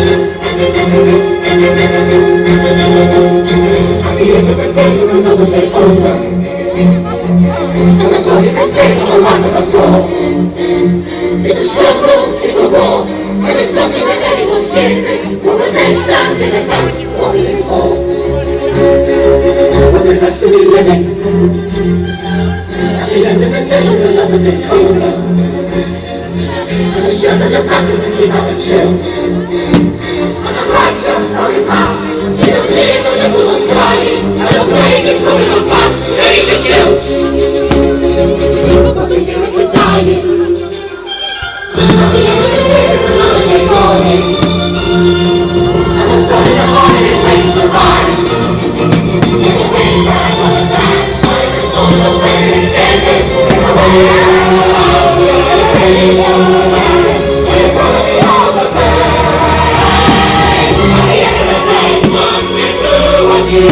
At the end of the day, another day over. And that's all you can say for the life of the poor. It's a struggle, it's a war, and it's nothing that anyone's giving. For a day standing about, what is it for? But it has to be living. At the end of the day, another day over. And the shells on your practice and keep out the chill. And the righteous are in past. You don't hear the little ones crying. And the plague is coming on fast, ready to kill. But the units are dying. At the end of the day, there's another day dawning. And the sun in the morning is waiting to rise. In the wind for us to understand. Why the storm of wind is ended. In the wind, you